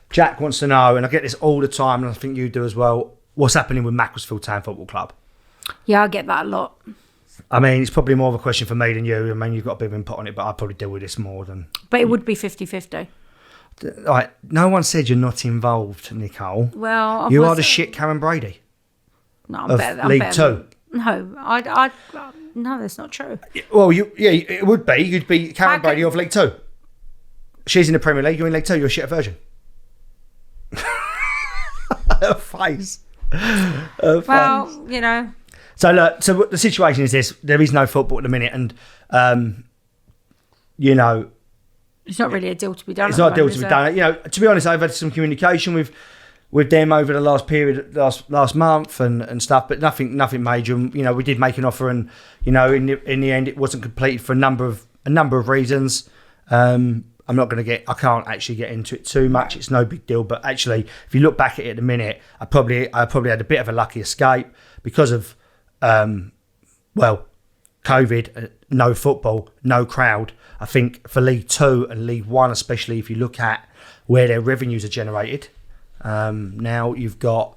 Jack wants to know, and I get this all the time, and I think you do as well, what's happening with Macclesfield Town Football Club? Yeah, I get that a lot. I mean, it's probably more of a question for me than you. I mean, you've got a bit of input on it, but I probably deal with this more than... But it would be 50-50. Like, no one said you're not involved, Nicole. Well... You are the shit Karen Brady. No, I'm better. League Two. No, no, that's not true. Well, it would be. You'd be Karen Brady of League Two. She's in the Premier League, you're in League Two, you're a shit version. Her face. Well, you know. So look, so the situation is this: there is no football at the minute, and you know, it's not really a deal to be done. It's not a deal to be done. You know, to be honest, I've had some communication with them over the last period, last month and stuff, but nothing major. You know, we did make an offer, and you know, in the end, it wasn't completed for a number of reasons. I can't actually get into it too much. It's no big deal, but actually, if you look back at it at the minute, I probably had a bit of a lucky escape because of, COVID, no football, no crowd. I think for League Two and League One, especially if you look at where their revenues are generated, now you've got...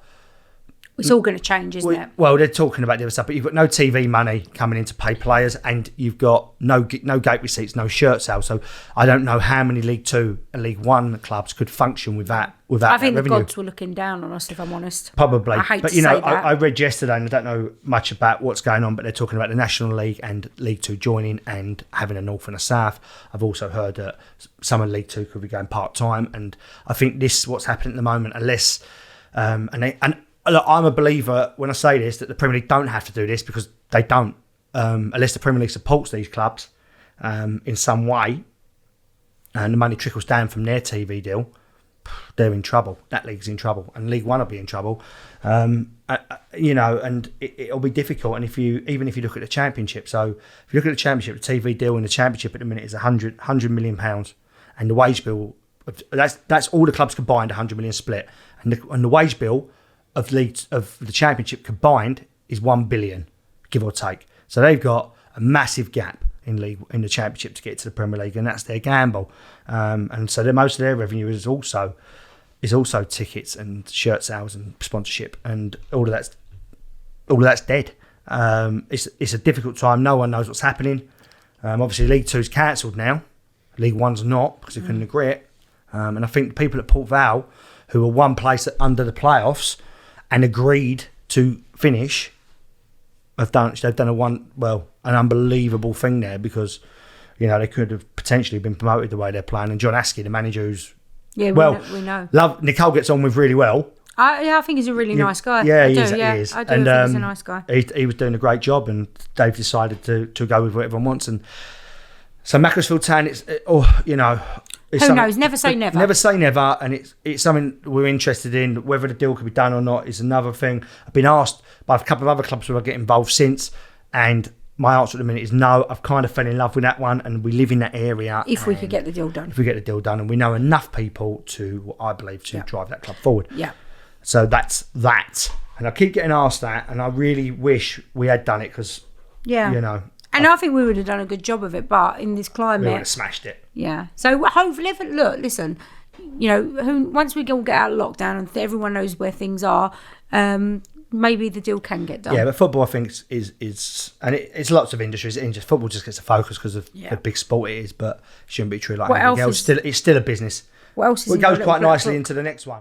It's all going to change, isn't it? Well, they're talking about the other stuff, but you've got no TV money coming in to pay players, and you've got no gate receipts, no shirt sales. So I don't know how many League Two and League One clubs could function without I think that the revenue. gods were looking down on us, if I'm honest. Probably. I hate but to you know, say that. I read yesterday, and I don't know much about what's going on, but they're talking about the National League and League Two joining and having a North and a South. I've also heard that some of League Two could be going part-time, and I think this is what's happening at the moment, unless... Look, I'm a believer when I say this that the Premier League don't have to do this, because they don't, unless the Premier League supports these clubs in some way, and the money trickles down from their TV deal. They're in trouble. That league's in trouble, and League One will be in trouble. You know, and it'll be difficult. And even if you look at the Championship, so if you look at the Championship, the TV deal in the Championship at the minute is £100 million, and the wage bill that's all the clubs combined, 100 million split, and the wage bill of the Championship combined is 1 billion, give or take. So they've got a massive gap in the Championship to get to the Premier League, and that's their gamble. And so most of their revenue is also tickets and shirt sales and sponsorship, and all of that's dead. It's a difficult time. No one knows what's happening. Obviously, League Two's cancelled now. League One's not, because they couldn't agree it. And I think the people at Port Vale, who were one place under the playoffs and agreed to finish, they've done an unbelievable thing there, because you know they could have potentially been promoted the way they're playing. And John Askey, the manager, who's we know. Nicole gets on with really well. I think he's a really nice guy. Yeah, he is. I do think he's a nice guy. He was doing a great job, and they've decided to go with what everyone wants. And so Macclesfield Town, who knows? Never say never. Never say never, and it's something we're interested in. Whether the deal could be done or not is another thing. I've been asked by a couple of other clubs who I get involved since, and my answer at the minute is no. I've kind of fell in love with that one, and we live in that area. If we could get the deal done. If we get the deal done, and we know enough people to, I believe, to drive that club forward. Yeah. So that's that. And I keep getting asked that, and I really wish we had done it, because, you know. And I think we would have done a good job of it, but in this climate... We would have smashed it. Yeah. So hopefully, listen, you know, once we all get out of lockdown and everyone knows where things are, maybe the deal can get done. Yeah, but football, I think, is and it's lots of industries. Football just gets a focus because of the big sport it is, but it shouldn't be true like anything else. It's still a business. What else is it goes quite nicely into the next one.